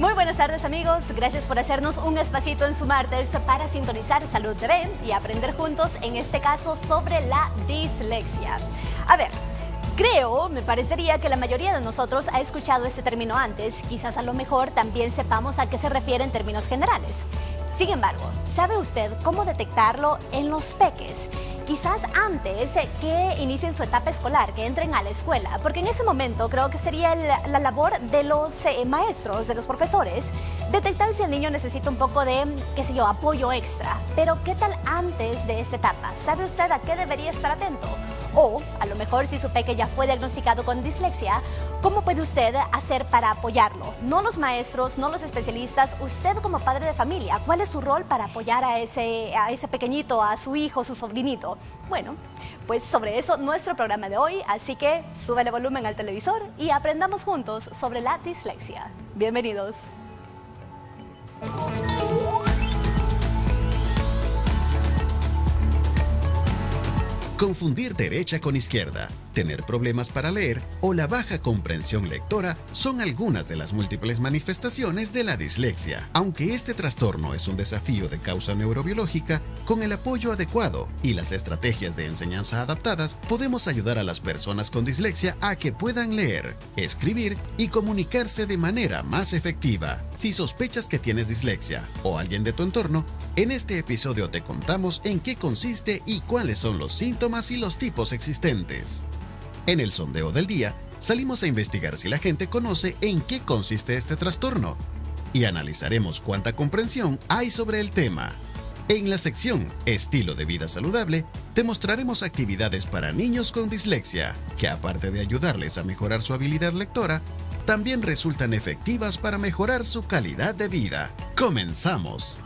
Muy buenas tardes amigos, gracias por hacernos un espacito en su martes para sintonizar Salud TV y aprender juntos, en este caso, sobre la dislexia. A ver, me parecería que la mayoría de nosotros ha escuchado este término antes, quizás a lo mejor también sepamos a qué se refiere en términos generales. Sin embargo, ¿sabe usted cómo detectarlo en los peques? Quizás antes que inicien su etapa escolar, que entren a la escuela, porque en ese momento creo que sería la labor de los maestros, de los profesores, detectar si el niño necesita un poco de, qué sé yo, apoyo extra. Pero ¿qué tal antes de esta etapa? ¿Sabe usted a qué debería estar atento? O, a lo mejor, si su peque ya fue diagnosticado con dislexia, ¿cómo puede usted hacer para apoyarlo? No los maestros, no los especialistas, usted como padre de familia, ¿cuál es su rol para apoyar a ese pequeñito, a su hijo, su sobrinito? Bueno, pues sobre eso nuestro programa de hoy, así que súbele volumen al televisor y aprendamos juntos sobre la dislexia. Bienvenidos. Confundir derecha con izquierda, tener problemas para leer o la baja comprensión lectora son algunas de las múltiples manifestaciones de la dislexia. Aunque este trastorno es un desafío de causa neurobiológica, con el apoyo adecuado y las estrategias de enseñanza adaptadas, podemos ayudar a las personas con dislexia a que puedan leer, escribir y comunicarse de manera más efectiva. Si sospechas que tienes dislexia o alguien de tu entorno, en este episodio te contamos en qué consiste y cuáles son los síntomas y los tipos existentes. En el sondeo del día, salimos a investigar si la gente conoce en qué consiste este trastorno y analizaremos cuánta comprensión hay sobre el tema. En la sección Estilo de vida saludable, te mostraremos actividades para niños con dislexia, que aparte de ayudarles a mejorar su habilidad lectora, también resultan efectivas para mejorar su calidad de vida. ¡Comenzamos!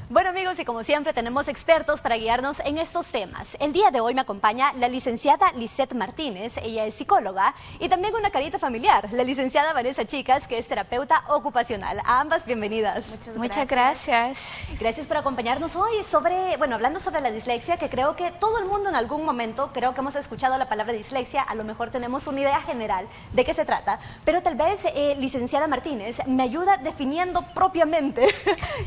Bueno amigos, y como siempre tenemos expertos para guiarnos en estos temas. El día de hoy me acompaña la licenciada Lisette Martínez, ella es psicóloga, y también una carita familiar, la licenciada Vanessa Chicas, que es terapeuta ocupacional. A ambas, bienvenidas. Muchas gracias. Gracias por acompañarnos hoy hablando sobre la dislexia, que creo que todo el mundo en algún momento, creo que hemos escuchado la palabra dislexia, a lo mejor tenemos una idea general de qué se trata, pero tal vez, licenciada Martínez, me ayuda definiendo propiamente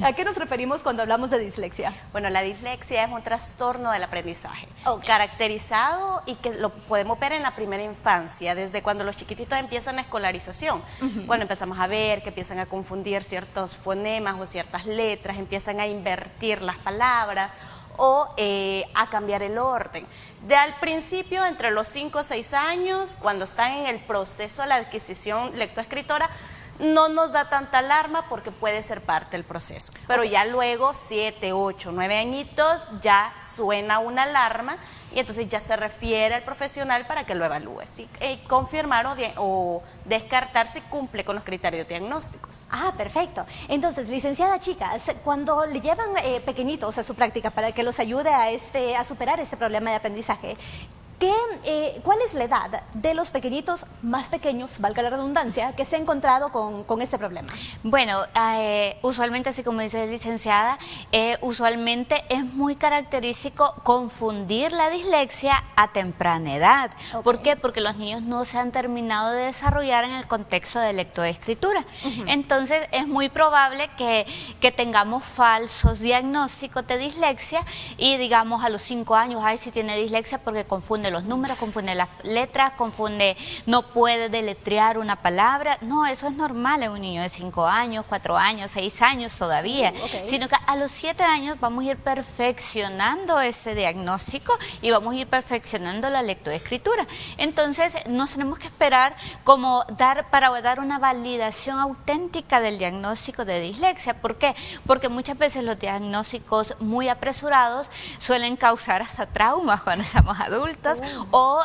a qué nos referimos cuando hablamos de dislexia. Bueno, la dislexia es un trastorno del aprendizaje, caracterizado y que lo podemos ver en la primera infancia, desde cuando los chiquititos empiezan la escolarización, cuando empezamos a ver que empiezan a confundir ciertos fonemas o ciertas letras, empiezan a invertir las palabras o a cambiar el orden. Al principio, entre los 5 o 6 años, cuando están en el proceso de la adquisición lectoescritora, no nos da tanta alarma porque puede ser parte del proceso. Pero ya luego, 7, 8, 9 añitos, ya suena una alarma y entonces ya se refiere al profesional para que lo evalúe, ¿sí? Confirmar o descartar si cumple con los criterios diagnósticos. Ah, perfecto. Entonces, licenciada Chicas, cuando le llevan pequeñitos a su práctica para que los ayude a superar este problema de aprendizaje, ¿cuál es la edad de los pequeñitos más pequeños, valga la redundancia, que se ha encontrado con este problema? Bueno, usualmente, así como dice la licenciada, usualmente es muy característico confundir la dislexia a temprana edad. ¿Por qué? Porque los niños no se han terminado de desarrollar en el contexto de lectoescritura. Entonces, es muy probable que tengamos falsos diagnósticos de dislexia y digamos a los 5 años, ay, si tiene dislexia porque confunde los números, confunde las letras, no puede deletrear una palabra. No, eso es normal en un niño de 5 años, 4 años, 6 años todavía, sino que a los 7 años vamos a ir perfeccionando ese diagnóstico y vamos a ir perfeccionando la lectoescritura. Entonces, nos tenemos que esperar para dar una validación auténtica del diagnóstico de dislexia. ¿Por qué? Porque muchas veces los diagnósticos muy apresurados suelen causar hasta traumas cuando somos adultos. o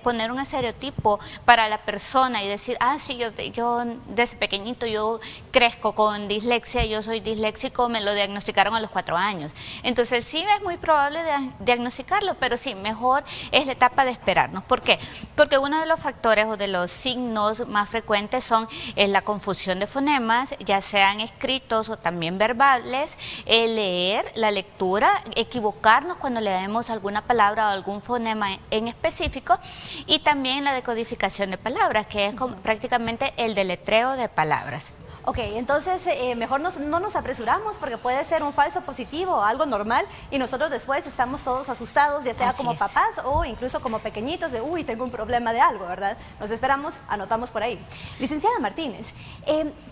poner un estereotipo para la persona y decir, ah, sí, yo desde pequeñito yo crezco con dislexia, yo soy disléxico, me lo diagnosticaron a los 4 años. Entonces sí es muy probable diagnosticarlo, pero sí, mejor es la etapa de esperarnos. ¿Por qué? Porque uno de los factores o de los signos más frecuentes son la confusión de fonemas, ya sean escritos o también verbales, leer, la lectura, equivocarnos cuando leemos alguna palabra o algún fonema en específico, y también la decodificación de palabras, que es prácticamente el deletreo de palabras. Ok, entonces mejor no nos apresuramos porque puede ser un falso positivo, algo normal, y nosotros después estamos todos asustados, ya sea como papás o incluso como pequeñitos de, uy, tengo un problema de algo, ¿verdad? Nos esperamos, anotamos por ahí. Licenciada Martínez,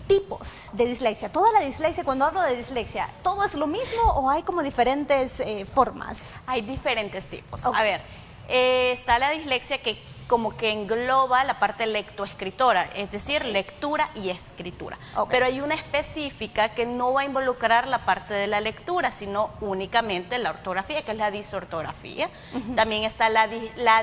tipos de dislexia. Toda la dislexia, cuando hablo de dislexia, ¿todo es lo mismo o hay como diferentes formas? Hay diferentes tipos. Okay. A ver, está la dislexia que como que engloba la parte lectoescritora, es decir, lectura y escritura. Okay. Pero hay una específica que no va a involucrar la parte de la lectura, sino únicamente la ortografía, que es la disortografía. También está la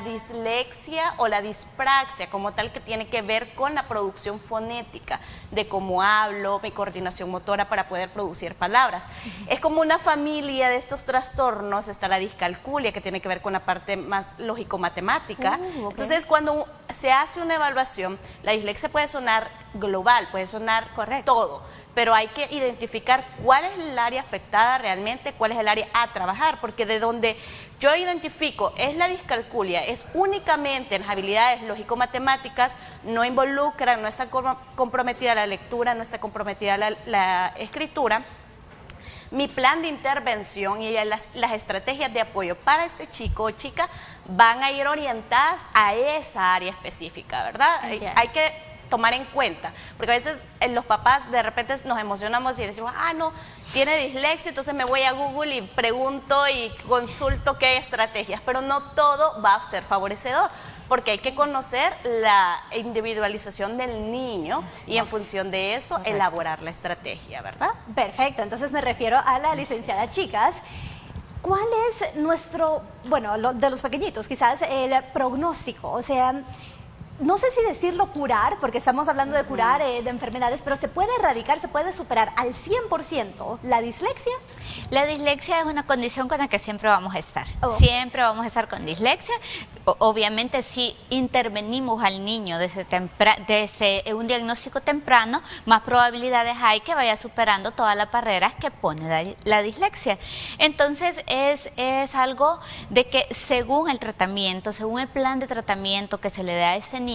dislexia o la dispraxia, como tal, que tiene que ver con la producción fonética, de cómo hablo, mi coordinación motora para poder producir palabras. Es como una familia de estos trastornos. Está la discalculia, que tiene que ver con la parte más lógico-matemática. Okay. Entonces, cuando se hace una evaluación, la dislexia puede sonar global, puede sonar todo, pero hay que identificar cuál es el área afectada realmente, cuál es el área a trabajar, porque de donde yo identifico es la discalculia, es únicamente en las habilidades lógico-matemáticas, no involucra, no está comprometida la lectura, no está comprometida la escritura. Mi plan de intervención y las estrategias de apoyo para este chico o chica van a ir orientadas a esa área específica, ¿verdad? Hay que tomar en cuenta, porque a veces los papás de repente nos emocionamos y decimos, ah, no, tiene dislexia, entonces me voy a Google y pregunto y consulto qué estrategias, pero no todo va a ser favorecedor, porque hay que conocer la individualización del niño y en función de eso elaborar la estrategia, ¿verdad? Perfecto, entonces me refiero a la licenciada. Chicas, ¿cuál es nuestro, bueno, de los pequeñitos quizás, el pronóstico? O sea, no sé si decirlo curar, porque estamos hablando de curar de enfermedades, pero ¿se puede erradicar, se puede superar al 100% la dislexia? La dislexia es una condición con la que siempre vamos a estar. Siempre vamos a estar con dislexia. Obviamente, si intervenimos al niño desde un diagnóstico temprano, más probabilidades hay que vaya superando todas las barreras que pone la dislexia. Entonces, es algo de que según el tratamiento, según el plan de tratamiento que se le da a ese niño,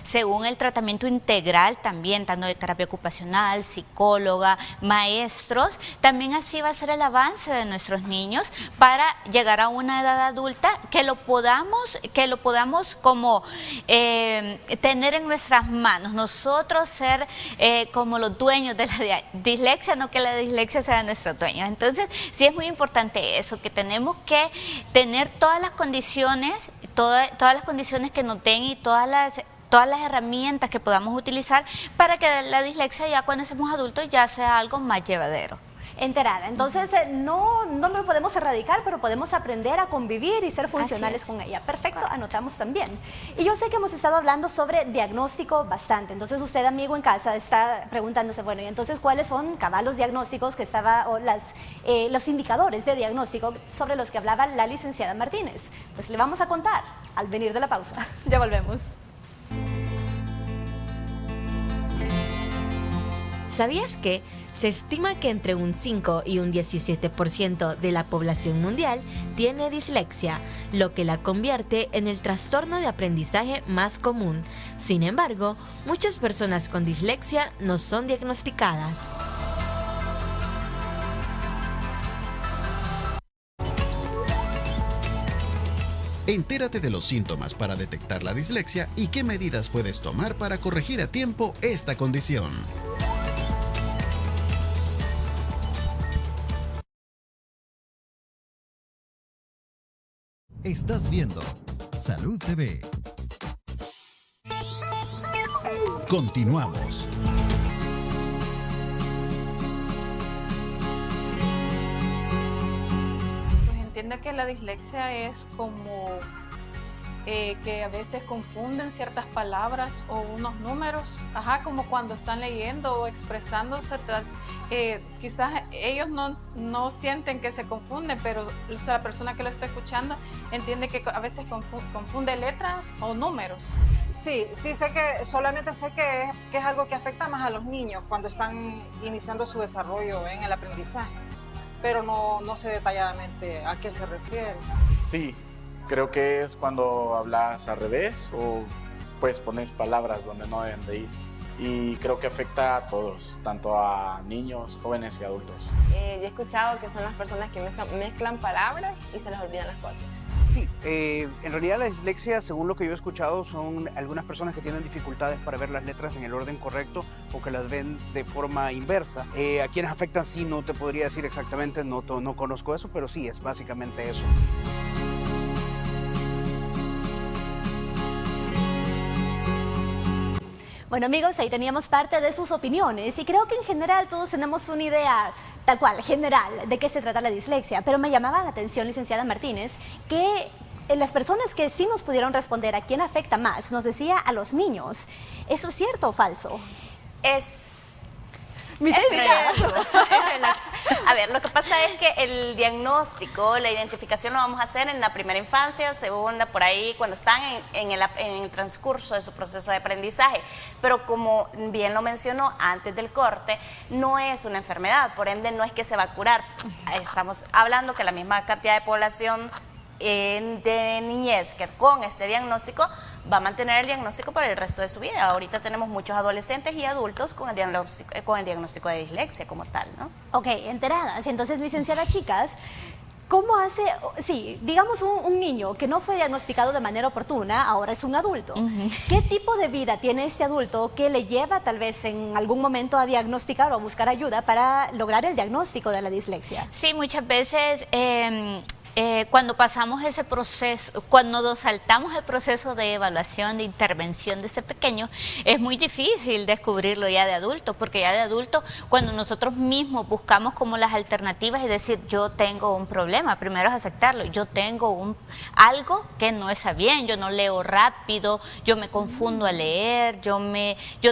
según el tratamiento integral también, tanto de terapia ocupacional, psicóloga, maestros, también así va a ser el avance de nuestros niños para llegar a una edad adulta que lo podamos como tener en nuestras manos, nosotros ser como los dueños de la dislexia, no que la dislexia sea nuestro dueño. Entonces, sí es muy importante eso, que tenemos que tener todas las condiciones, todas las condiciones que nos den y todas las herramientas que podamos utilizar para que la dislexia ya cuando seamos adultos ya sea algo más llevadero. Enterada. Entonces, no lo podemos erradicar, pero podemos aprender a convivir y ser funcionales con ella. Perfecto, anotamos también. Y yo sé que hemos estado hablando sobre diagnóstico bastante. Entonces, usted, amigo en casa, está preguntándose, bueno, y entonces, ¿cuáles son los diagnósticos que los indicadores de diagnóstico sobre los que hablaba la licenciada Martínez? Pues le vamos a contar al venir de la pausa. Ya volvemos. ¿Sabías que se estima que entre un 5 y un 17% de la población mundial tiene dislexia, lo que la convierte en el trastorno de aprendizaje más común? Sin embargo, muchas personas con dislexia no son diagnosticadas. Entérate de los síntomas para detectar la dislexia y qué medidas puedes tomar para corregir a tiempo esta condición. Estás viendo Salud TV. Continuamos. Pues entiendo que la dislexia es como que a veces confunden ciertas palabras o unos números, como cuando están leyendo o expresándose, quizás ellos no sienten que se confunden, pero la persona que lo está escuchando entiende que a veces confunde letras o números. Sí, solamente sé que es algo que afecta más a los niños cuando están iniciando su desarrollo en el aprendizaje, pero no sé detalladamente a qué se refiere. Sí. Creo que es cuando hablas al revés o pues pones palabras donde no deben de ir. Y creo que afecta a todos, tanto a niños, jóvenes y adultos. Yo he escuchado que son las personas que mezclan palabras y se les olvidan las cosas. Sí, en realidad la dislexia, según lo que yo he escuchado, son algunas personas que tienen dificultades para ver las letras en el orden correcto o que las ven de forma inversa. A quienes afectan sí, no te podría decir exactamente, no conozco eso, pero sí, es básicamente eso. Bueno amigos, ahí teníamos parte de sus opiniones y creo que en general todos tenemos una idea tal cual, general, de qué se trata la dislexia, pero me llamaba la atención, licenciada Martínez, que las personas que sí nos pudieron responder a quién afecta más, nos decía a los niños. ¿Eso es cierto o falso? A ver, lo que pasa es que el diagnóstico, la identificación lo vamos a hacer en la primera infancia, segunda, por ahí, cuando están en el transcurso de su proceso de aprendizaje. Pero como bien lo mencionó antes del corte, no es una enfermedad, por ende no es que se va a curar. Estamos hablando que la misma cantidad de población de niñez que con este diagnóstico va a mantener el diagnóstico por el resto de su vida. Ahorita tenemos muchos adolescentes y adultos con el diagnóstico de dislexia como tal, ¿no? Ok, enteradas. Entonces, licenciada Chicas, ¿cómo hace, digamos un niño que no fue diagnosticado de manera oportuna, ahora es un adulto? ¿Qué tipo de vida tiene este adulto que le lleva tal vez en algún momento a diagnosticar o a buscar ayuda para lograr el diagnóstico de la dislexia? Sí, muchas veces cuando pasamos ese proceso, cuando nos saltamos el proceso de evaluación, de intervención de ese pequeño, es muy difícil descubrirlo ya de adulto, porque ya de adulto, cuando nosotros mismos buscamos como las alternativas y decir, yo tengo un problema, primero es aceptarlo, yo tengo algo que no está bien, yo no leo rápido, yo me confundo al leer, yo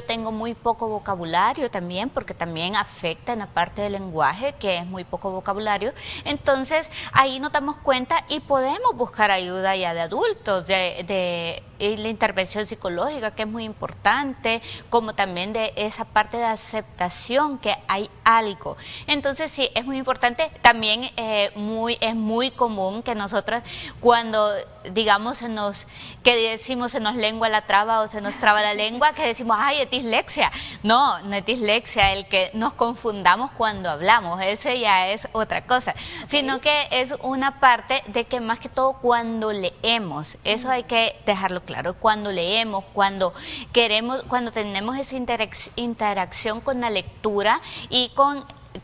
tengo muy poco vocabulario también, porque también afecta en la parte del lenguaje, que es muy poco vocabulario. Entonces, ahí notamos cuenta y podemos buscar ayuda ya de adultos, de la intervención psicológica, que es muy importante, como también de esa parte de aceptación que hay algo. Entonces sí, es muy importante. También es muy común que nosotras cuando digamos se nos lengua la traba o se nos traba la lengua, que decimos, ay, es dislexia. No es dislexia el que nos confundamos cuando hablamos, eso ya es otra cosa, sino que es una parte de que más que todo cuando leemos, eso hay que dejarlo claro, cuando leemos, cuando tenemos esa interacción con la lectura y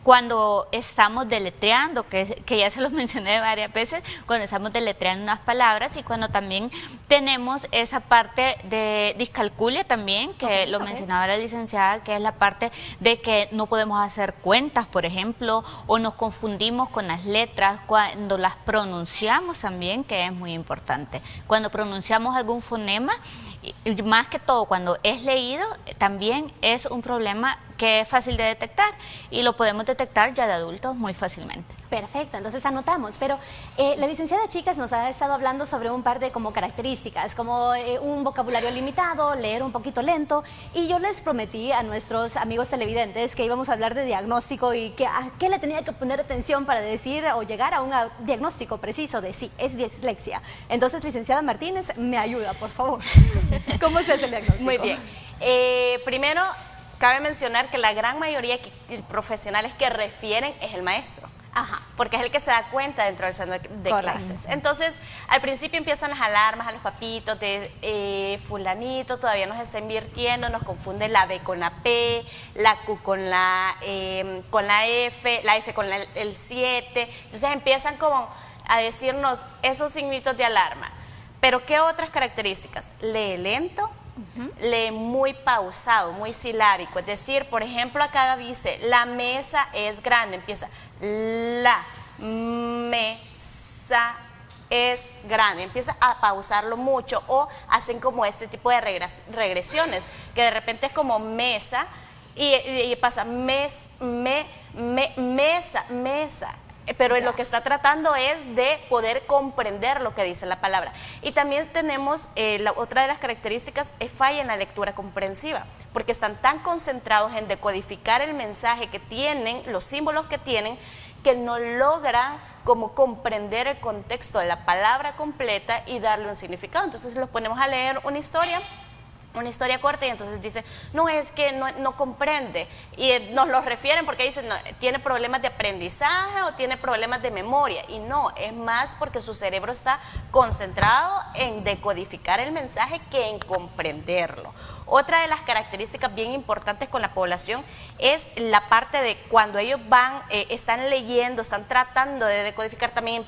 cuando estamos deletreando, que ya se los mencioné varias veces, cuando estamos deletreando unas palabras y cuando también tenemos esa parte de discalculia también, que lo mencionaba la licenciada, que es la parte de que no podemos hacer cuentas, por ejemplo, o nos confundimos con las letras, cuando las pronunciamos también, que es muy importante. Cuando pronunciamos algún fonema, y más que todo cuando es leído, también es un problema que es fácil de detectar y lo podemos detectar ya de adultos muy fácilmente. Perfecto, entonces anotamos, pero la licenciada Chicas nos ha estado hablando sobre un par de como características, como un vocabulario limitado, leer un poquito lento, y yo les prometí a nuestros amigos televidentes que íbamos a hablar de diagnóstico y que a qué le tenía que poner atención para decir o llegar a un diagnóstico preciso de sí, es dislexia. Entonces, licenciada Martínez, me ayuda, por favor. ¿Cómo se hace el diagnóstico? Muy bien. Primero, cabe mencionar que la gran mayoría de profesionales que refieren es el maestro. Ajá. Porque es el que se da cuenta dentro del salón de clases. Entonces, al principio empiezan las alarmas a los papitos de fulanito, todavía nos está invirtiendo, nos confunde la B con la P, la Q con la F, la F con el 7. Entonces empiezan como a decirnos esos signitos de alarma. Pero ¿qué otras características? Lee lento, lee muy pausado, muy silábico. Es decir, por ejemplo, acá dice, la mesa es grande. Empieza la mesa es grande, empieza a pausarlo mucho o hacen como este tipo de regresiones, que de repente es como mesa y pasa mesa, pero lo que está tratando es de poder comprender lo que dice la palabra. Y también tenemos, otra de las características es falla en la lectura comprensiva, porque están tan concentrados en decodificar el mensaje que tienen, los símbolos que tienen, que no logran como comprender el contexto de la palabra completa y darle un significado. Entonces los ponemos a leer una historia corta y entonces dicen, no, es que no comprende, y nos lo refieren porque dicen, no, tiene problemas de aprendizaje o tiene problemas de memoria, y no, es más porque su cerebro está concentrado en decodificar el mensaje que en comprenderlo. Otra de las características bien importantes con la población es la parte de cuando ellos están leyendo, están tratando de decodificar, también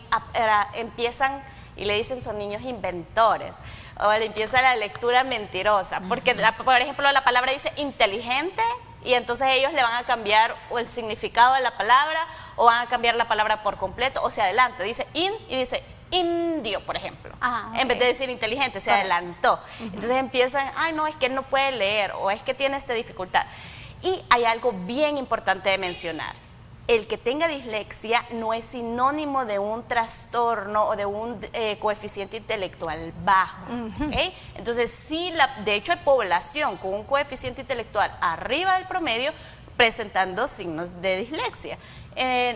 empiezan y le dicen son niños inventores. O le empieza la lectura mentirosa, porque por ejemplo la palabra dice inteligente y entonces ellos le van a cambiar el significado de la palabra o van a cambiar la palabra por completo o se adelanta, dice y dice indio, por ejemplo, en vez de decir inteligente, se adelantó. Entonces empiezan, ay no, es que él no puede leer o es que tiene esta dificultad. Y hay algo bien importante de mencionar. El que tenga dislexia no es sinónimo de un trastorno o de un coeficiente intelectual bajo. ¿Okay? Entonces, sí, de hecho hay población con un coeficiente intelectual arriba del promedio presentando signos de dislexia.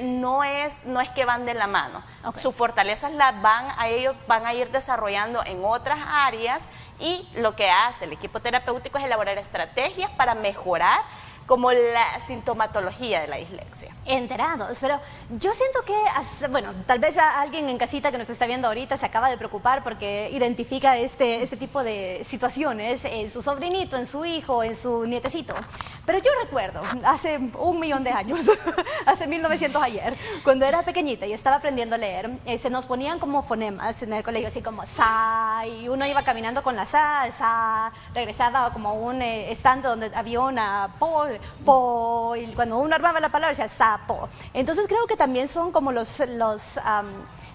No es que van de la mano. Sus fortalezas ellos van a ir desarrollando en otras áreas y lo que hace el equipo terapéutico es elaborar estrategias para mejorar como la sintomatología de la dislexia. Enterados, pero yo siento que, bueno, tal vez a alguien en casita que nos está viendo ahorita se acaba de preocupar porque identifica este tipo de situaciones en su sobrinito, en su hijo, en su nietecito. Pero yo recuerdo, hace 1.000.000 de años, hace 1900 ayer, cuando era pequeñita y estaba aprendiendo a leer, se nos ponían como fonemas en el colegio, así como sa, y uno iba caminando con la sa, regresaba como un estante donde había una po, y cuando uno armaba la palabra decía sapo. Entonces creo que también son como los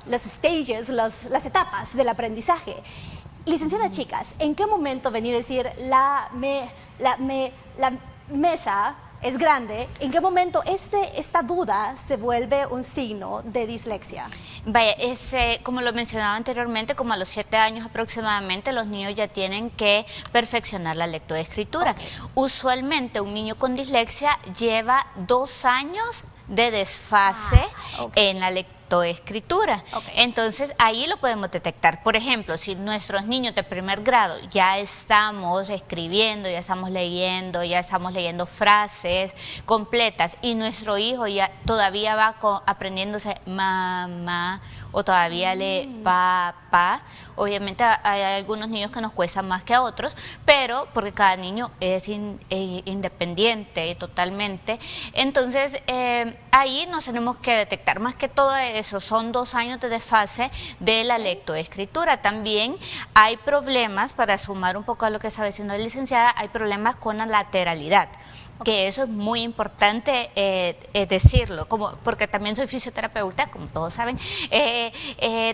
stages, las etapas del aprendizaje. Licenciada, chicas, ¿en qué momento venir a decir la mesa es grande? ¿En qué momento esta duda se vuelve un signo de dislexia? Vaya, como lo mencionaba anteriormente, como a los 7 años aproximadamente, los niños ya tienen que perfeccionar la lectoescritura. Usualmente un niño con dislexia lleva 2 años de desfase en la lectoescritura. Entonces ahí lo podemos detectar. Por ejemplo, si nuestros niños de primer grado ya estamos escribiendo, ya estamos leyendo frases completas y nuestro hijo ya todavía va aprendiéndose mamá o todavía lee papá. Obviamente hay algunos niños que nos cuestan más que a otros, pero porque cada niño es independiente totalmente. Entonces ahí nos tenemos que detectar. Más que todo eso, son 2 años de desfase de la lectoescritura. También hay problemas, para sumar un poco a lo que estaba diciendo la licenciada, hay problemas con la lateralidad. Que eso es muy importante decirlo, porque también soy fisioterapeuta, como todos saben.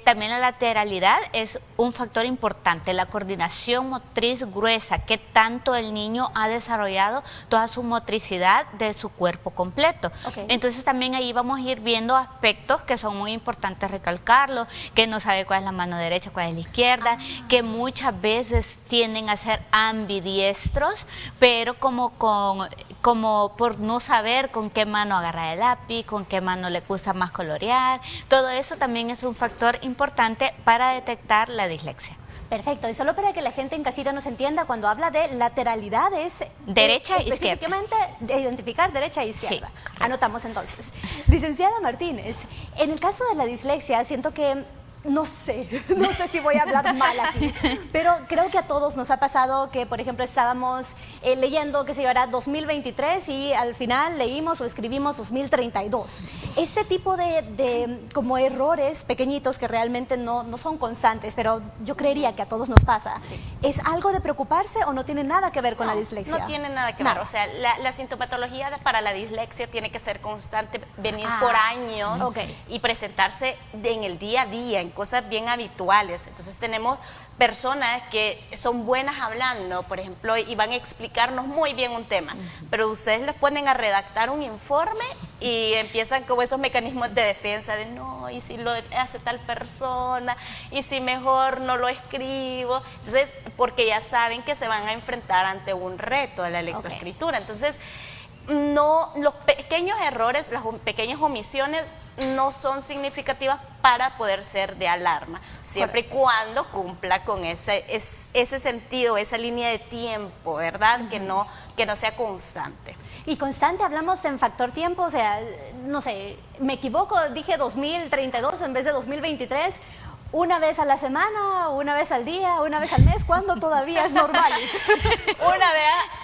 También la lateralidad es un factor importante, la coordinación motriz gruesa, que tanto el niño ha desarrollado toda su motricidad de su cuerpo completo. Entonces también ahí vamos a ir viendo aspectos que son muy importantes recalcarlo, que no sabe cuál es la mano derecha, cuál es la izquierda, que muchas veces tienden a ser ambidiestros, pero como por no saber con qué mano agarrar el lápiz, con qué mano le gusta más colorear. Todo eso también es un factor importante para detectar la dislexia. Perfecto, y solo para que la gente en casita nos entienda, cuando habla de lateralidad es derecha e izquierda. Específicamente de identificar derecha e izquierda. Sí. Anotamos entonces. Licenciada Martínez, en el caso de la dislexia siento que no sé si voy a hablar mal aquí, pero creo que a todos nos ha pasado que, por ejemplo, estábamos leyendo que se llevará 2023 y al final leímos o escribimos 2032. Este tipo de como errores pequeñitos que realmente no son constantes, pero yo creería que a todos nos pasa. ¿Es algo de preocuparse o no tiene nada que ver con la dislexia? No tiene nada que ver. O sea, la sintomatología para la dislexia tiene que ser constante, venir por años y presentarse en el día a día, en cosas bien habituales. Entonces tenemos personas que son buenas hablando, por ejemplo, y van a explicarnos muy bien un tema, pero ustedes les ponen a redactar un informe y empiezan como esos mecanismos de defensa de no, y si lo hace tal persona, y si mejor no lo escribo. Entonces, porque ya saben que se van a enfrentar ante un reto de la lectoescritura. Entonces, no, los pequeños errores, las pequeñas omisiones no son significativas para poder ser de alarma, siempre y cuando cumpla con ese sentido, esa línea de tiempo, ¿verdad? Que no sea constante. Y constante hablamos en factor tiempo, o sea, no sé, me equivoco, dije 2032 en vez de 2023, una vez a la semana, una vez al día, una vez al mes, ¿cuándo todavía es normal?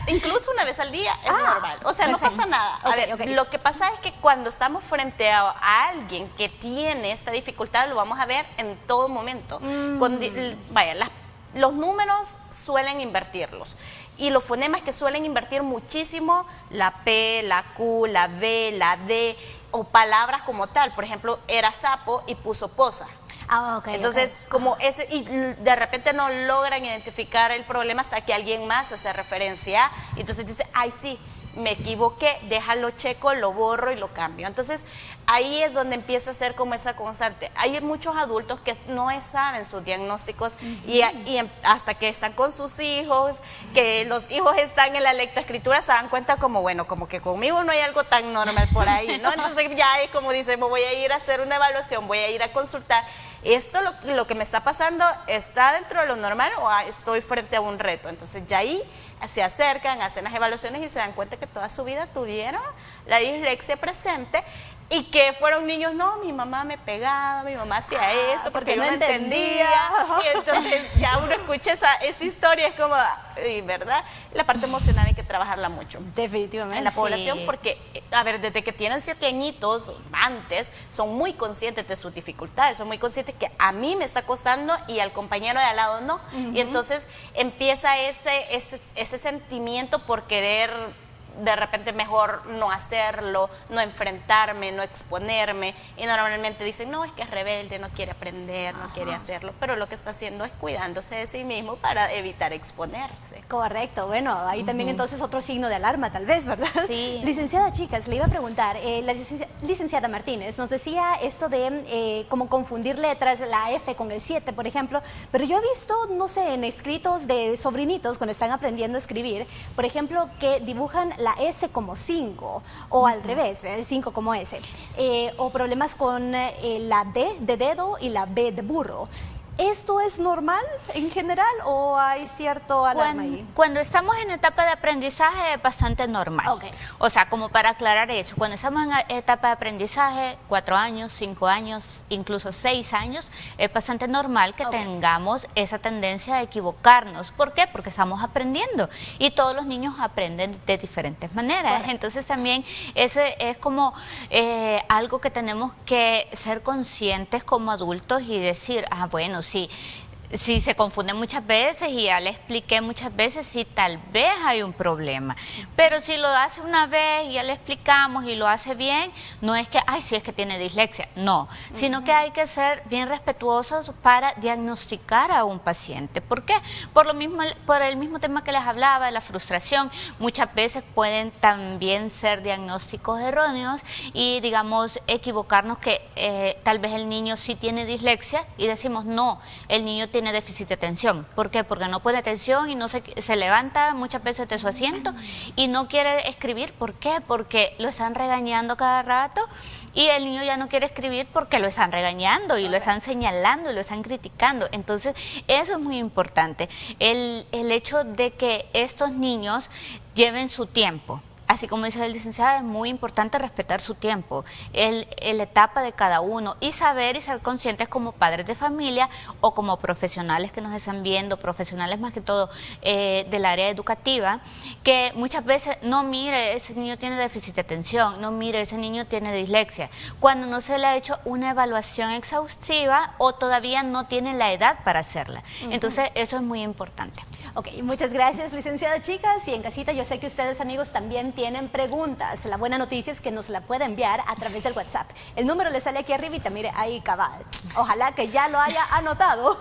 Incluso una vez al día es normal, o sea, no pasa nada. A ver, lo que pasa es que cuando estamos frente a alguien que tiene esta dificultad, lo vamos a ver en todo momento. Los números suelen invertirlos. Y los fonemas que suelen invertir muchísimo, la P, la Q, la B, la D, o palabras como tal. Por ejemplo, era sapo y puso posa. Entonces, como ese, y de repente no logran identificar el problema hasta que alguien más hace referencia, y entonces dice, ay sí, me equivoqué, déjalo checo, lo borro y lo cambio. Entonces, ahí es donde empieza a ser como esa constante. Hay muchos adultos que no saben sus diagnósticos y hasta que están con sus hijos, que los hijos están en la lectoescritura, se dan cuenta como, bueno, como que conmigo no hay algo tan normal por ahí, ¿no? Entonces ya es como dice, voy a ir a hacer una evaluación, voy a ir a consultar. ¿Esto lo que me está pasando está dentro de lo normal o estoy frente a un reto? Entonces ya ahí se acercan, hacen las evaluaciones y se dan cuenta que toda su vida tuvieron la dislexia presente y que fueron niños, no, mi mamá me pegaba, mi mamá hacía eso porque yo no entendía. Y entonces ya uno escucha esa historia, es como, ¿verdad? La parte emocional hay que trabajarla mucho. Definitivamente. En la población, porque, a ver, desde que tienen 7 añitos, antes, son muy conscientes de sus dificultades, son muy conscientes que a mí me está costando y al compañero de al lado no. Y entonces empieza ese sentimiento por querer de repente mejor no hacerlo, no enfrentarme, no exponerme, y normalmente dicen, no, es que es rebelde, no quiere aprender, no quiere hacerlo, pero lo que está haciendo es cuidándose de sí mismo para evitar exponerse. Correcto, bueno, ahí también entonces otro signo de alarma tal vez, ¿verdad? Sí. Licenciada, chicas, le iba a preguntar, la licenciada Martínez nos decía esto de como confundir letras, la F con el 7, por ejemplo, pero yo he visto, no sé, en escritos de sobrinitos cuando están aprendiendo a escribir, por ejemplo, que dibujan la S como 5 o al revés, el 5 como S, o problemas con la D de dedo y la B de burro. ¿Esto es normal en general o hay cierto alarma ahí? Cuando estamos en etapa de aprendizaje es bastante normal. O sea, como para aclarar eso, cuando estamos en etapa de aprendizaje, 4 años, 5 años, incluso 6 años, es bastante normal que tengamos esa tendencia a equivocarnos. ¿Por qué? Porque estamos aprendiendo y todos los niños aprenden de diferentes maneras. Entonces también ese es como algo que tenemos que ser conscientes como adultos y decir, bueno, si se confunden muchas veces y ya le expliqué muchas veces, sí, tal vez hay un problema. Pero si lo hace una vez y ya le explicamos y lo hace bien, no es que, ay, sí, es que tiene dislexia. No, sino que hay que ser bien respetuosos para diagnosticar a un paciente. ¿Por qué? Por el mismo tema que les hablaba, de la frustración. Muchas veces pueden también ser diagnósticos erróneos y, digamos, equivocarnos que tal vez el niño sí tiene dislexia y decimos, no, el niño tiene déficit de atención. ¿Por qué? Porque no pone atención y no se levanta muchas veces de su asiento y no quiere escribir. ¿Por qué? Porque lo están regañando cada rato y el niño ya no quiere escribir porque lo están regañando y lo están señalando y lo están criticando. Entonces, eso es muy importante. El hecho de que estos niños lleven su tiempo. Así como dice el licenciado, es muy importante respetar su tiempo, la etapa de cada uno y saber y ser conscientes como padres de familia o como profesionales que nos están viendo, profesionales más que todo del área educativa, que muchas veces, no, mire, ese niño tiene déficit de atención, no, mire, ese niño tiene dislexia, cuando no se le ha hecho una evaluación exhaustiva o todavía no tiene la edad para hacerla. Entonces, eso es muy importante. Ok, muchas gracias, licenciada, chicas. Y en casita yo sé que ustedes, amigos, también tienen preguntas. La buena noticia es que nos la puede enviar a través del WhatsApp. El número le sale aquí arribita, mire, ahí cabal. Ojalá que ya lo haya anotado,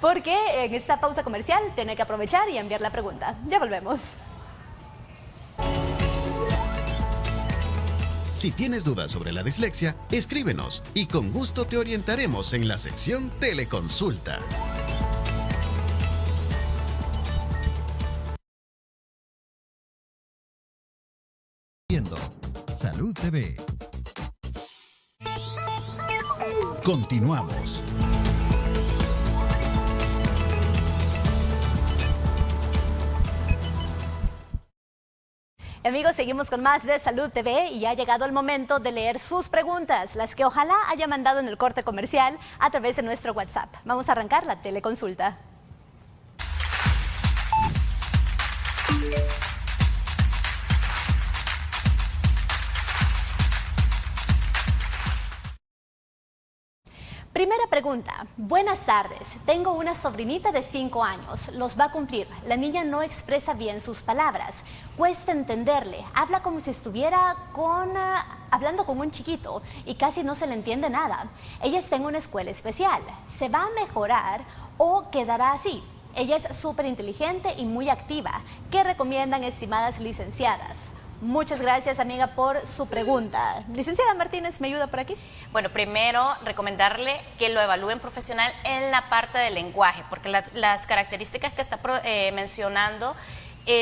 porque en esta pausa comercial tiene que aprovechar y enviar la pregunta. Ya volvemos. Si tienes dudas sobre la dislexia, escríbenos y con gusto te orientaremos en la sección Teleconsulta. Viendo Salud TV. Continuamos. Amigos, seguimos con más de Salud TV y ha llegado el momento de leer sus preguntas, las que ojalá haya mandado en el corte comercial a través de nuestro WhatsApp. Vamos a arrancar la teleconsulta. Primera pregunta. Buenas tardes. Tengo una sobrinita de 5 años. Los va a cumplir. La niña no expresa bien sus palabras. Cuesta entenderle. Habla como si estuviera hablando con un chiquito y casi no se le entiende nada. Ella está en una escuela especial. ¿Se va a mejorar o quedará así? Ella es súper inteligente y muy activa. ¿Qué recomiendan, estimadas licenciadas? Muchas gracias, amiga, por su pregunta. Licenciada Martínez, ¿me ayuda por aquí? Bueno, primero recomendarle que lo evalúen profesional en la parte del lenguaje, porque las características que está mencionando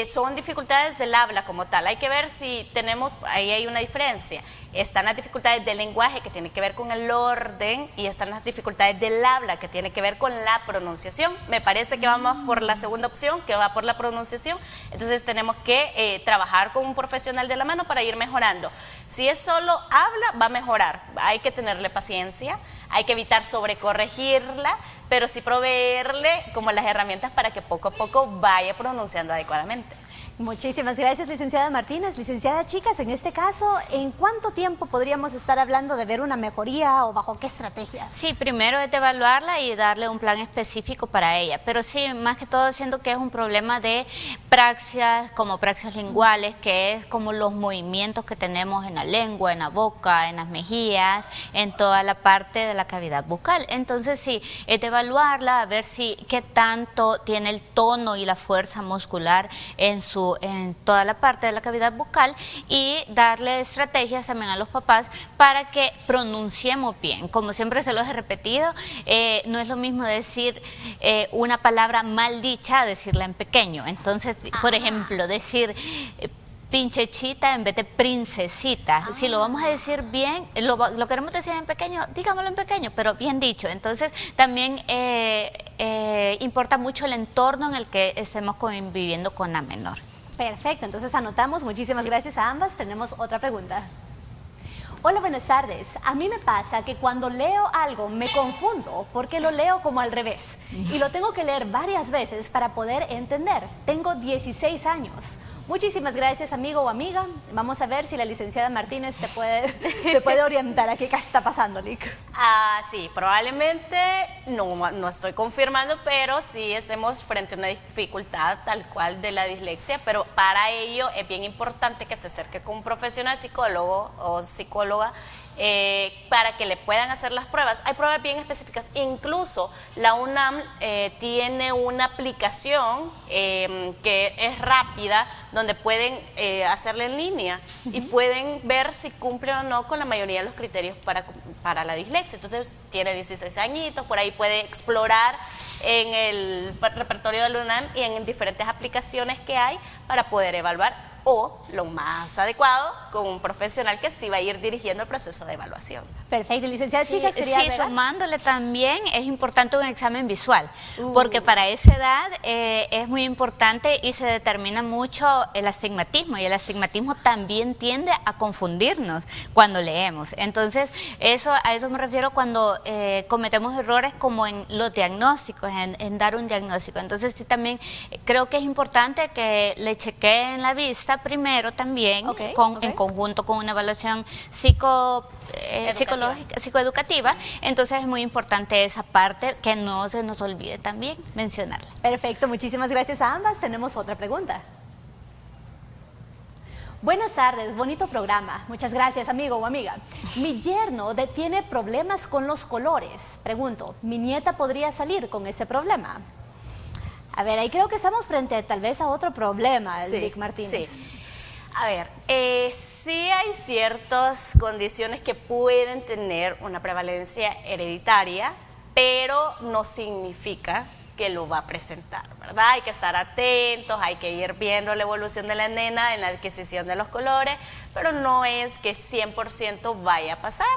son dificultades del habla como tal. Hay que ver si tenemos, ahí hay una diferencia. Están las dificultades del lenguaje, que tiene que ver con el orden, y están las dificultades del habla, que tiene que ver con la pronunciación. Me parece que vamos por la segunda opción, que va por la pronunciación. Entonces tenemos que trabajar con un profesional de la mano para ir mejorando. Si es solo habla, va a mejorar. Hay que tenerle paciencia, hay que evitar sobrecorregirla, pero sí proveerle como las herramientas para que poco a poco vaya pronunciando adecuadamente. Muchísimas gracias, licenciada Martínez. Licenciada, chicas, en este caso, ¿en cuánto tiempo podríamos estar hablando de ver una mejoría o bajo qué estrategias? Sí, primero es de evaluarla y darle un plan específico para ella, pero sí, más que todo siento que es un problema de praxias, como praxias linguales, que es como los movimientos que tenemos en la lengua, en la boca, en las mejillas, en toda la parte de la cavidad bucal. Entonces sí, es de evaluarla, a ver si qué tanto tiene el tono y la fuerza muscular en toda la parte de la cavidad bucal, y darle estrategias también a los papás para que pronunciemos bien. Como siempre se los he repetido, no es lo mismo decir una palabra mal dicha a decirla en pequeño. Entonces, por ejemplo, decir pinchechita en vez de princesita. Si lo vamos a decir bien, lo queremos decir en pequeño, digámoslo en pequeño, pero bien dicho. Entonces también importa mucho el entorno en el que estemos conviviendo con la menor. Perfecto, entonces anotamos. Muchísimas gracias a ambas. Tenemos otra pregunta. Hola, buenas tardes. A mí me pasa que cuando leo algo me confundo porque lo leo como al revés y lo tengo que leer varias veces para poder entender. Tengo 16 años. Muchísimas gracias, amigo o amiga. Vamos a ver si la licenciada Martínez te puede orientar a qué está pasando, Lick. Sí, probablemente, no estoy confirmando, pero sí estemos frente a una dificultad tal cual de la dislexia, pero para ello es bien importante que se acerque con un profesional, psicólogo o psicóloga, para que le puedan hacer las pruebas. Hay pruebas bien específicas, incluso la UNAM tiene una aplicación que es rápida, donde pueden hacerla en línea y pueden ver si cumple o no con la mayoría de los criterios para la dislexia. Entonces tiene 16 añitos, por ahí puede explorar en el repertorio de la UNAM y en diferentes aplicaciones que hay para poder evaluar, o lo más adecuado, con un profesional que sí va a ir dirigiendo el proceso de evaluación. Perfecto, licenciada, chicas, quería agregar. Sumándole también es importante un examen visual, porque para esa edad es muy importante y se determina mucho el astigmatismo, y el astigmatismo también tiende a confundirnos cuando leemos. Entonces, a eso me refiero cuando cometemos errores como en los diagnósticos, en dar un diagnóstico. Entonces, sí, también creo que es importante que le chequeen la vista pasa primero también, en conjunto con una evaluación psicoeducativa. Entonces es muy importante esa parte, que no se nos olvide también mencionarla. Perfecto, muchísimas gracias a ambas. Tenemos otra pregunta. Buenas tardes, bonito programa. Muchas gracias, amigo o amiga. Mi yerno tiene problemas con los colores. Pregunto, ¿mi nieta podría salir con ese problema? A ver, ahí creo que estamos frente tal vez a otro problema, Lic Martínez. Sí. A ver, sí hay ciertas condiciones que pueden tener una prevalencia hereditaria, pero no significa que lo va a presentar, ¿verdad? Hay que estar atentos, hay que ir viendo la evolución de la nena en la adquisición de los colores, pero no es que 100% vaya a pasar.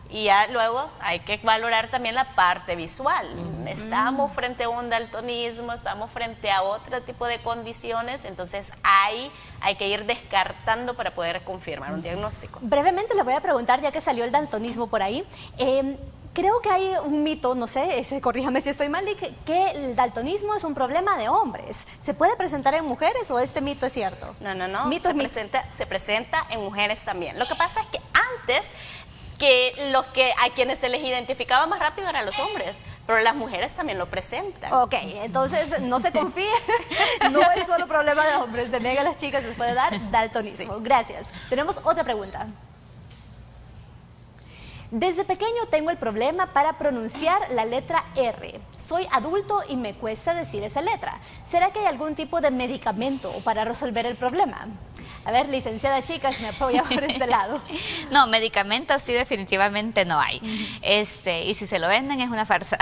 Y ya luego hay que valorar también la parte visual. Estamos frente a un daltonismo, estamos frente a otro tipo de condiciones, entonces hay que ir descartando para poder confirmar un diagnóstico. Brevemente le voy a preguntar, ya que salió el daltonismo por ahí, creo que hay un mito, no sé, corríjame si estoy mal, que el daltonismo es un problema de hombres. ¿Se puede presentar en mujeres o este mito es cierto? No, se presenta en mujeres también. Lo que pasa es que antes a quienes se les identificaba más rápido eran los hombres, pero las mujeres también lo presentan. Ok, entonces no se confíe, no es solo problema de hombres, se niega a las chicas, les puede dar daltonismo. Gracias. Tenemos otra pregunta. Desde pequeño tengo el problema para pronunciar la letra R. Soy adulto y me cuesta decir esa letra. ¿Será que hay algún tipo de medicamento para resolver el problema? A ver, licenciada, chicas, me apoya por este lado. No, medicamentos sí definitivamente no hay. Y si se lo venden es una farsa.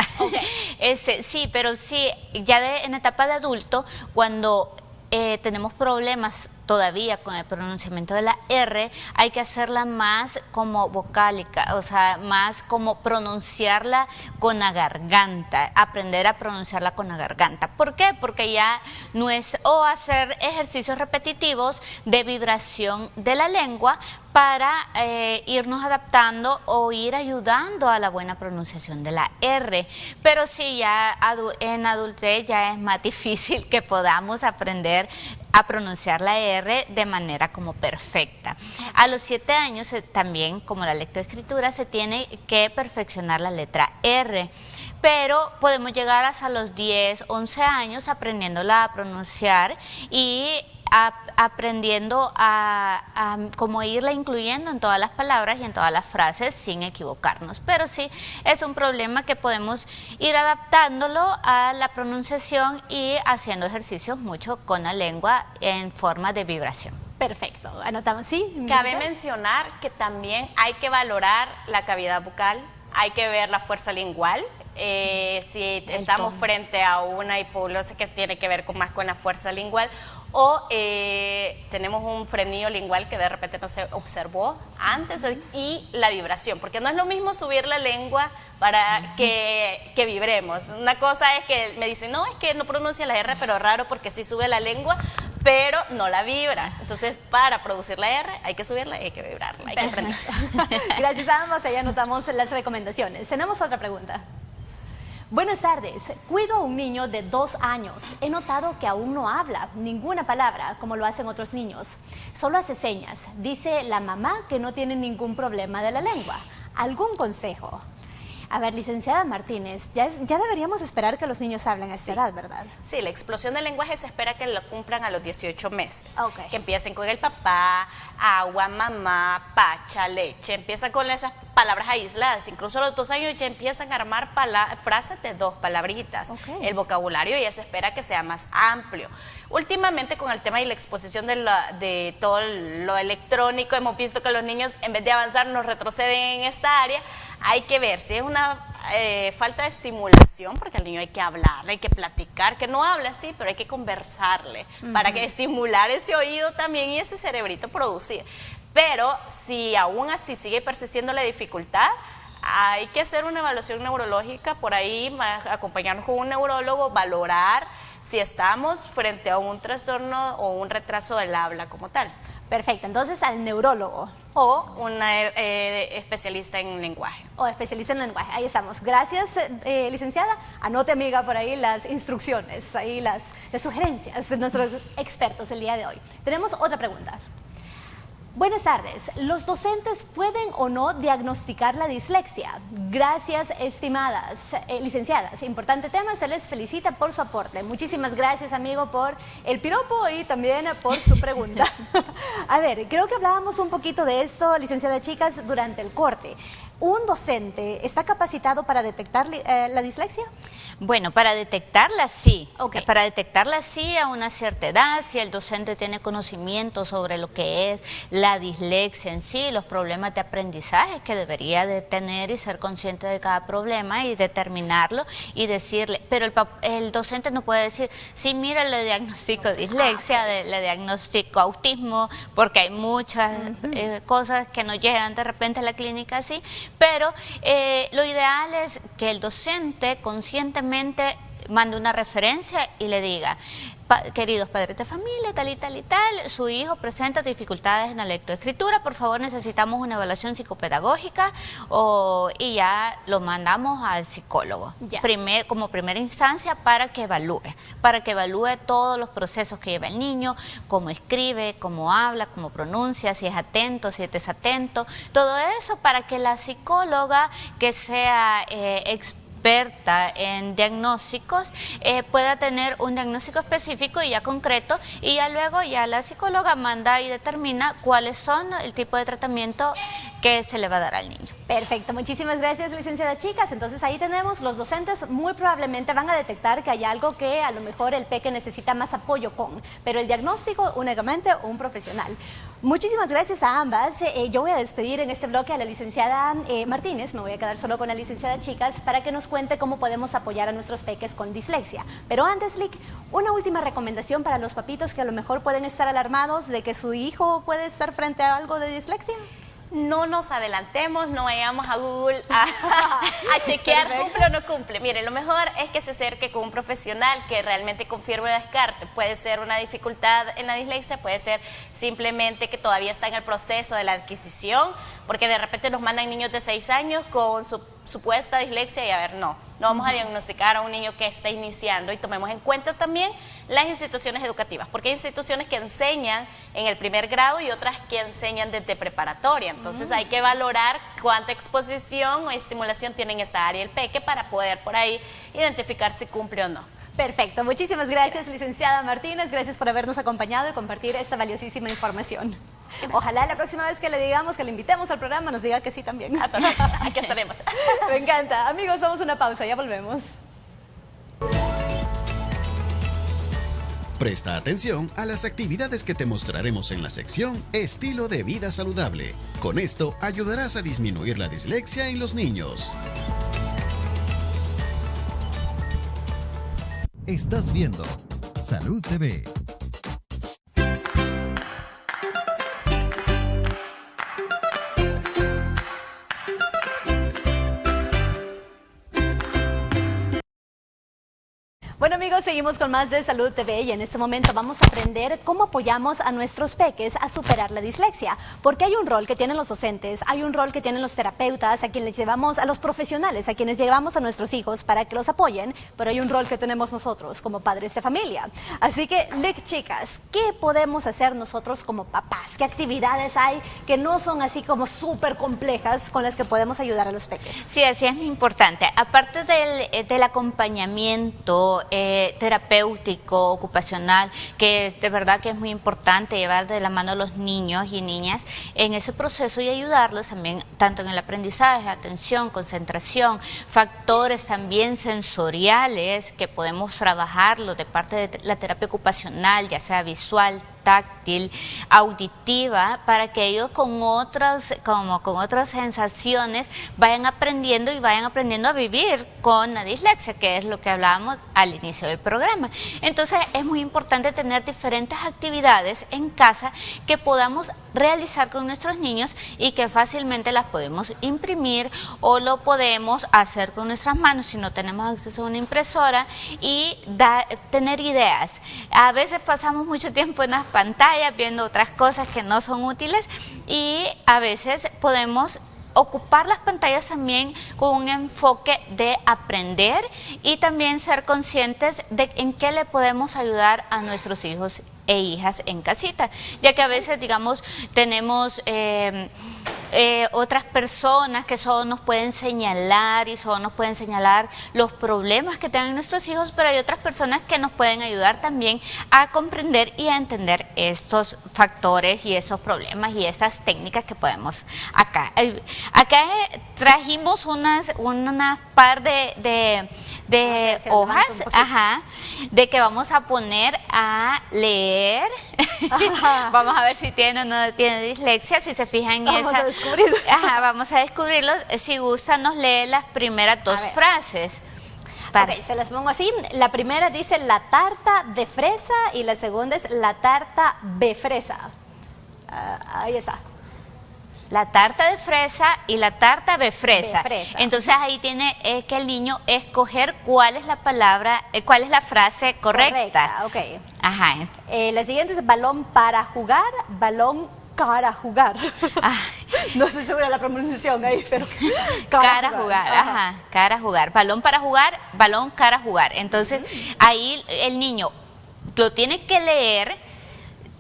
Sí, pero sí, ya en etapa de adulto, cuando tenemos problemas todavía con el pronunciamiento de la R, hay que hacerla más como vocálica, o sea, más como pronunciarla con la garganta, aprender a pronunciarla con la garganta. ¿Por qué? Porque ya no es, o hacer ejercicios repetitivos de vibración de la lengua para irnos adaptando o ir ayudando a la buena pronunciación de la R. Pero sí, ya en adultez ya es más difícil que podamos aprender a pronunciar la R de manera como perfecta. A los 7 años también, como la lectoescritura, se tiene que perfeccionar la letra R, pero podemos llegar hasta los 10, 11 años aprendiéndola a pronunciar y aprendiendo a como irla incluyendo en todas las palabras y en todas las frases sin equivocarnos. Pero sí, es un problema que podemos ir adaptándolo a la pronunciación y haciendo ejercicios mucho con la lengua en forma de vibración. Perfecto, anotamos, ¿sí? Cabe mencionar que también hay que valorar la cavidad bucal, hay que ver la fuerza lingual. Si estamos frente a una hipoglosia que tiene que ver más con la fuerza lingual, o tenemos un frenillo lingual que de repente no se observó antes, y la vibración, porque no es lo mismo subir la lengua para que vibremos. Una cosa es que me dicen, no, es que no pronuncia la R, pero raro porque sí sube la lengua, pero no la vibra. Entonces, para producir la R hay que subirla y hay que vibrarla, hay que aprender. Gracias a ambas, ahí anotamos las recomendaciones. Tenemos otra pregunta. Buenas tardes, cuido a un niño de 2 años. He notado que aún no habla ninguna palabra como lo hacen otros niños. Solo hace señas. Dice la mamá que no tiene ningún problema de la lengua. ¿Algún consejo? A ver, licenciada Martínez, ya deberíamos esperar que los niños hablen a esta edad, ¿verdad? Sí, la explosión del lenguaje se espera que lo cumplan a los 18 meses. Que empiecen con el papá, agua, mamá, pacha, leche. Empiezan con esas palabras aisladas. Incluso a los 2 años ya empiezan a armar frases de 2 palabritas. El vocabulario ya se espera que sea más amplio. Últimamente, con el tema de la exposición de todo lo electrónico, hemos visto que los niños, en vez de avanzar, nos retroceden en esta área. Hay que ver si es una falta de estimulación, porque al niño hay que hablarle, hay que platicar, que no habla así, pero hay que conversarle para que estimular ese oído también y ese cerebrito producir. Pero si aún así sigue persistiendo la dificultad, hay que hacer una evaluación neurológica por ahí, acompañarnos con un neurólogo, valorar si estamos frente a un trastorno o un retraso del habla como tal. Perfecto, entonces al neurólogo. O una especialista en lenguaje. O especialista en lenguaje, ahí estamos. Gracias, licenciada. Anote, amiga, por ahí las instrucciones, ahí las sugerencias de nuestros expertos el día de hoy. Tenemos otra pregunta. Buenas tardes. ¿Los docentes pueden o no diagnosticar la dislexia? Gracias, estimadas licenciadas. Importante tema, se les felicita por su aporte. Muchísimas gracias, amigo, por el piropo y también por su pregunta. A ver, creo que hablábamos un poquito de esto, licenciada Chicas, durante el corte. ¿Un docente está capacitado para detectar la dislexia? Bueno, para detectarla sí. Okay. Para detectarla sí a una cierta edad, si el docente tiene conocimiento sobre lo que es la dislexia en sí, los problemas de aprendizaje que debería de tener y ser consciente de cada problema y determinarlo y decirle, pero el docente no puede decir, sí, mira, le diagnostico dislexia, le diagnostico autismo, porque hay muchas cosas que nos llegan de repente a la clínica así, pero lo ideal es que el docente conscientemente mande una referencia y le diga, queridos padres de familia, tal y tal y tal, su hijo presenta dificultades en la lectoescritura, por favor necesitamos una evaluación psicopedagógica y ya lo mandamos al psicólogo, como primera instancia para que evalúe todos los procesos que lleva el niño, cómo escribe, cómo habla, cómo pronuncia, si es atento, si es desatento, todo eso para que la psicóloga que sea experta en diagnósticos pueda tener un diagnóstico específico y ya concreto, y ya luego ya la psicóloga manda y determina cuáles son el tipo de tratamiento que se le va a dar al niño. Perfecto, muchísimas gracias, licenciada Chicas. Entonces ahí tenemos, los docentes muy probablemente van a detectar que hay algo que a lo mejor el peque necesita más apoyo con, pero el diagnóstico únicamente un profesional. Muchísimas gracias a ambas. Yo voy a despedir en este bloque a la licenciada Martínez, me voy a quedar solo con la licenciada Chicas para que nos cuente cómo podemos apoyar a nuestros peques con dislexia. Pero antes, Lick, una última recomendación para los papitos que a lo mejor pueden estar alarmados de que su hijo puede estar frente a algo de dislexia. No nos adelantemos, no vayamos a Google a chequear cumple o no cumple. Mire, lo mejor es que se acerque con un profesional que realmente confirme o descarte. Puede ser una dificultad en la dislexia, puede ser simplemente que todavía está en el proceso de la adquisición, porque de repente nos mandan niños de 6 años con su supuesta dislexia y a ver, no vamos a diagnosticar a un niño que está iniciando, y tomemos en cuenta también las instituciones educativas, porque hay instituciones que enseñan en el primer grado y otras que enseñan desde preparatoria, entonces hay que valorar cuánta exposición o estimulación tiene en esta área el peque para poder por ahí identificar si cumple o no. Perfecto, muchísimas gracias, licenciada Martínez, gracias por habernos acompañado y compartir esta valiosísima información. Ojalá la próxima vez que le digamos, que le invitemos al programa, nos diga que sí también. Aquí estaremos. Me encanta. Amigos, vamos a una pausa, ya volvemos. Presta atención a las actividades que te mostraremos en la sección Estilo de Vida Saludable. Con esto ayudarás a disminuir la dislexia en los niños. Estás viendo Salud TV. Bueno, amigos, seguimos con más de Salud TV y en este momento vamos a aprender cómo apoyamos a nuestros peques a superar la dislexia, porque hay un rol que tienen los docentes, hay un rol que tienen los terapeutas, a quienes llevamos, a los profesionales, a quienes llevamos a nuestros hijos para que los apoyen, pero hay un rol que tenemos nosotros como padres de familia. Así que, Lick, chicas, ¿qué podemos hacer nosotros como papás? ¿Qué actividades hay que no son así como súper complejas con las que podemos ayudar a los peques? Sí, así es muy importante. Aparte del acompañamiento terapéutico, ocupacional, que de verdad que es muy importante llevar de la mano a los niños y niñas en ese proceso y ayudarlos también tanto en el aprendizaje, atención, concentración, factores también sensoriales que podemos trabajarlos de parte de la terapia ocupacional, ya sea visual, táctil, auditiva, para que ellos con otras sensaciones vayan aprendiendo a vivir con la dislexia, que es lo que hablábamos al inicio del programa. Entonces es muy importante tener diferentes actividades en casa que podamos realizar con nuestros niños y que fácilmente las podemos imprimir o lo podemos hacer con nuestras manos si no tenemos acceso a una impresora y tener ideas. A veces pasamos mucho tiempo en las pantallas, viendo otras cosas que no son útiles, y a veces podemos ocupar las pantallas también con un enfoque de aprender y también ser conscientes de en qué le podemos ayudar a nuestros hijos e hijas en casita, ya que a veces, digamos, tenemos otras personas que solo nos pueden señalar y solo nos pueden señalar los problemas que tengan nuestros hijos, pero hay otras personas que nos pueden ayudar también a comprender y a entender estos factores y esos problemas y estas técnicas que podemos acá. Acá trajimos una par de hojas, de que vamos a poner a leer. Vamos a ver si tiene o no tiene dislexia. Si se fijan en vamos a descubrirlo. Vamos a descubrirlo. Si gusta, nos lee las primeras dos frases. Ok, se las pongo así. La primera dice la tarta de fresa y la segunda es la tarta de fresa. Ahí está. La tarta de fresa y la tarta de fresa. De fresa. Entonces ahí tiene que el niño escoger cuál es la palabra, cuál es la frase correcta. Ok. Ajá. La siguiente es balón para jugar, balón cara jugar. No estoy segura de la pronunciación ahí, pero cara jugar. Ajá. Cara jugar. Balón para jugar, balón cara jugar. Entonces ahí el niño lo tiene que leer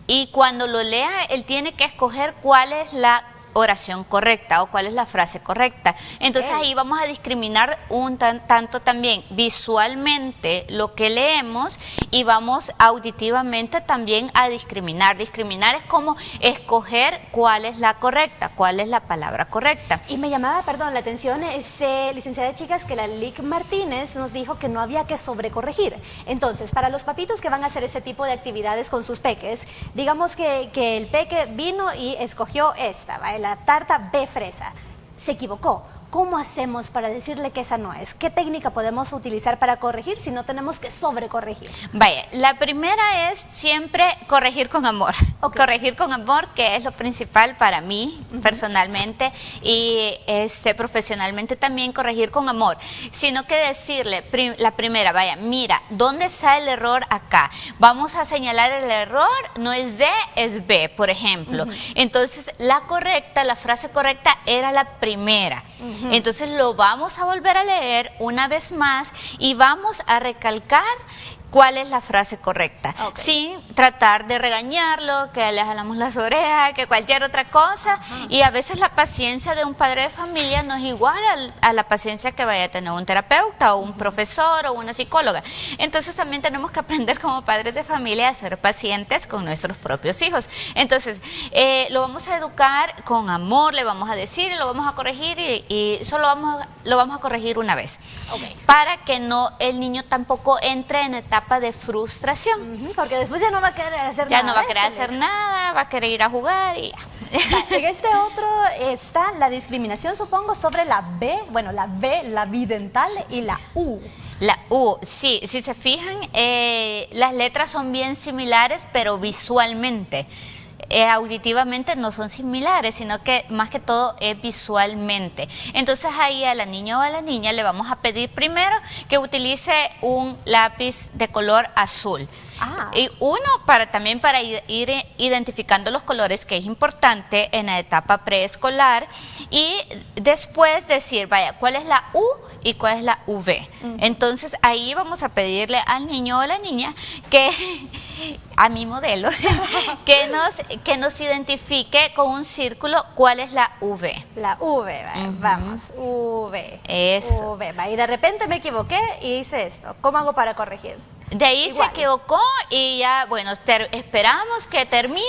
y cuando lo lea él tiene que escoger cuál es la oración correcta o cuál es la frase correcta. Entonces ahí vamos a discriminar un tanto también visualmente lo que leemos y vamos auditivamente también a discriminar. Discriminar es como escoger cuál es la correcta, cuál es la palabra correcta. Y me llamaba, perdón, la atención, licenciada de chicas, que la Lic Martínez nos dijo que no había que sobrecorregir. Entonces, para los papitos que van a hacer ese tipo de actividades con sus peques, digamos que el peque vino y escogió esta, ¿vale? La tarta de fresa, se equivocó. ¿Cómo hacemos para decirle que esa no es? ¿Qué técnica podemos utilizar para corregir si no tenemos que sobrecorregir? Vaya, la primera es siempre corregir con amor. Corregir con amor, que es lo principal para mí personalmente y profesionalmente también, corregir con amor. Sino que decirle, la primera, vaya, mira, ¿dónde está el error acá? Vamos a señalar el error, no es D, es B, por ejemplo. Entonces, la correcta, la frase correcta era la primera. Entonces lo vamos a volver a leer una vez más y vamos a recalcar cuál es la frase correcta, sin tratar de regañarlo, que le jalamos las orejas, que cualquier otra cosa. Y a veces la paciencia de un padre de familia no es igual a la paciencia que vaya a tener un terapeuta o un profesor o una psicóloga. Entonces también tenemos que aprender como padres de familia a ser pacientes con nuestros propios hijos. Entonces lo vamos a educar con amor, le vamos a decir y lo vamos a corregir y solo lo vamos a corregir una vez. Para que el niño tampoco entre en etapa de frustración. Porque después ya no va a querer hacer nada. Ya no va a querer hacer nada, va a querer ir a jugar y ya. En este otro está la discriminación, supongo, sobre la B, bueno, la B, la bidental y la U. La U, sí, si se fijan, las letras son bien similares, pero visualmente. Auditivamente no son similares, sino que más que todo es visualmente. Entonces ahí a la niña o a la niña le vamos a pedir primero que utilice un lápiz de color azul. Y uno también para ir identificando los colores, que es importante en la etapa preescolar, y después decir, vaya, ¿cuál es la U y cuál es la V? Entonces ahí vamos a pedirle al niño o la niña que a mi modelo que nos identifique con un círculo cuál es la V. La V, vamos, V. Eso. V, y de repente me equivoqué y hice esto. ¿Cómo hago para corregir? De ahí se equivocó y ya, bueno, esperamos que termine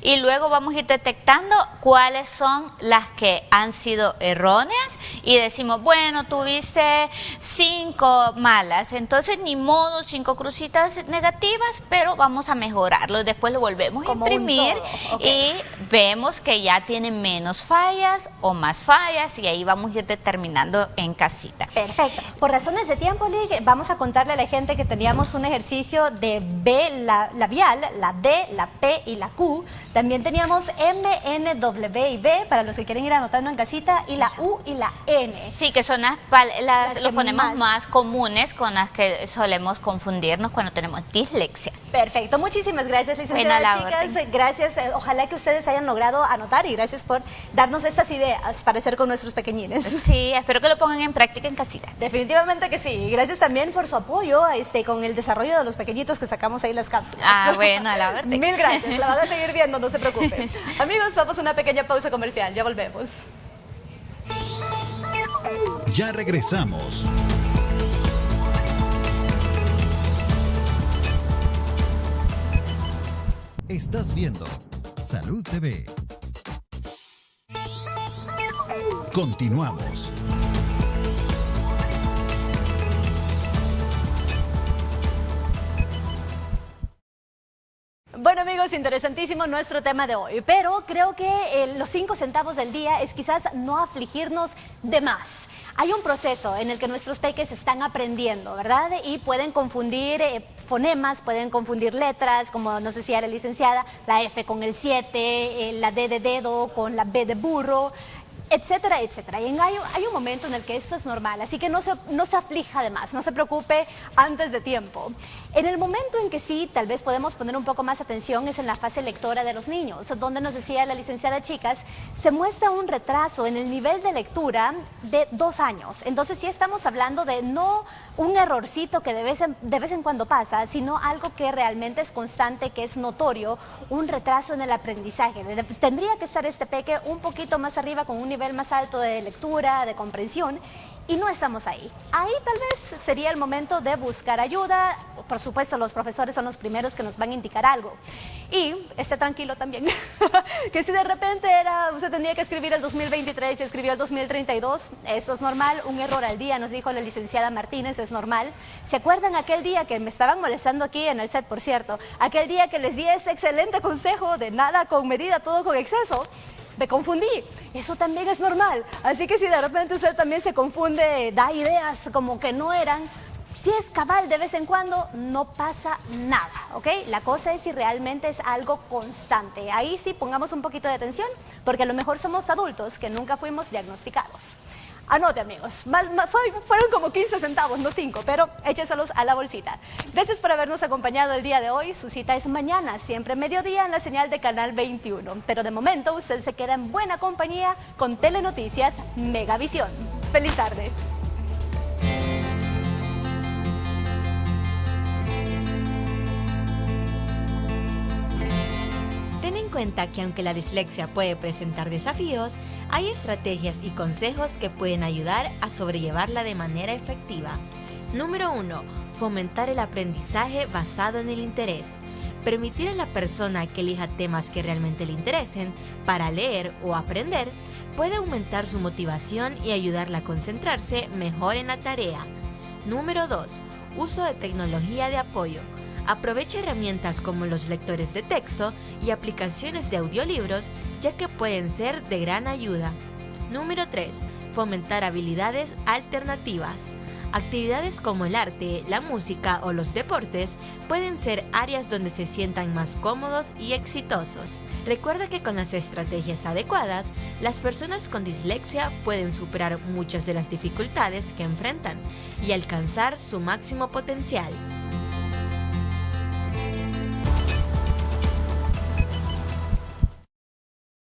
y luego vamos a ir detectando cuáles son las que han sido erróneas y decimos, bueno, tuviste 5 malas, entonces ni modo, 5 crucitas negativas, pero vamos a mejorarlo. Después lo volvemos a imprimir y vemos que ya tiene menos fallas o más fallas y ahí vamos a ir determinando en casita. Perfecto. Por razones de tiempo, Lic, vamos a contarle a la gente que teníamos un ejercicio de B labial, la D, la P y la Q. También teníamos M, N, W y B, para los que quieren ir anotando en casita, y la U y la N. Sí, que son los fonemas más comunes con las que solemos confundirnos cuando tenemos dislexia. Perfecto, muchísimas gracias, licenciada. Chicas, gracias. Ojalá que ustedes hayan logrado anotar y gracias por darnos estas ideas para hacer con nuestros pequeñines. Sí, espero que lo pongan en práctica en casita. Definitivamente que sí. Gracias también por su apoyo con el desarrollo de los pequeñitos que sacamos ahí las cápsulas. Bueno, a la verdad. Mil gracias, la van a seguir viendo, no se preocupen. Amigos, vamos a una pequeña pausa comercial, ya volvemos. Ya regresamos. Estás viendo Salud TV. Continuamos. Bueno amigos, interesantísimo nuestro tema de hoy, pero creo que los 5 centavos del día es quizás no afligirnos de más. Hay un proceso en el que nuestros peques están aprendiendo, ¿verdad? Y pueden confundir fonemas, pueden confundir letras, como nos decía la licenciada, la F con el 7, la D de dedo con la B de burro, etcétera, etcétera. Y hay un momento en el que esto es normal, así que no se aflija de más, no se preocupe antes de tiempo. En el momento en que sí, tal vez podemos poner un poco más atención es en la fase lectora de los niños, donde nos decía la licenciada Chicas, se muestra un retraso en el nivel de lectura de 2 años. Entonces sí estamos hablando de no un errorcito que de vez en cuando pasa, sino algo que realmente es constante, que es notorio, un retraso en el aprendizaje. Tendría que estar este peque un poquito más arriba con un nivel más alto de lectura, de comprensión, y no estamos ahí. Ahí tal vez sería el momento de buscar ayuda. Por supuesto, los profesores son los primeros que nos van a indicar algo. Y esté tranquilo también, que si de repente usted tenía que escribir el 2023 y escribió el 2032, eso es normal, un error al día, nos dijo la licenciada Martínez, es normal. ¿Se acuerdan aquel día que me estaban molestando aquí en el set, por cierto? Aquel día que les di ese excelente consejo de nada con medida, todo con exceso. Me confundí, eso también es normal, así que si de repente usted también se confunde, da ideas como que no eran, si es cabal de vez en cuando, no pasa nada, ¿ok? La cosa es si realmente es algo constante, ahí sí pongamos un poquito de atención, porque a lo mejor somos adultos que nunca fuimos diagnosticados. Anote amigos, fueron como 15 centavos, no 5, pero écheselos a la bolsita. Gracias por habernos acompañado el día de hoy. Su cita es mañana, siempre mediodía en la señal de Canal 21. Pero de momento usted se queda en buena compañía con Telenoticias Megavisión. ¡Feliz tarde! Ten en cuenta que aunque la dislexia puede presentar desafíos, hay estrategias y consejos que pueden ayudar a sobrellevarla de manera efectiva. Número 1. Fomentar el aprendizaje basado en el interés. Permitir a la persona que elija temas que realmente le interesen para leer o aprender puede aumentar su motivación y ayudarla a concentrarse mejor en la tarea. Número 2. Uso de tecnología de apoyo. Aprovecha herramientas como los lectores de texto y aplicaciones de audiolibros, ya que pueden ser de gran ayuda. Número 3. Fomentar habilidades alternativas. Actividades como el arte, la música o los deportes pueden ser áreas donde se sientan más cómodos y exitosos. Recuerda que con las estrategias adecuadas, las personas con dislexia pueden superar muchas de las dificultades que enfrentan y alcanzar su máximo potencial.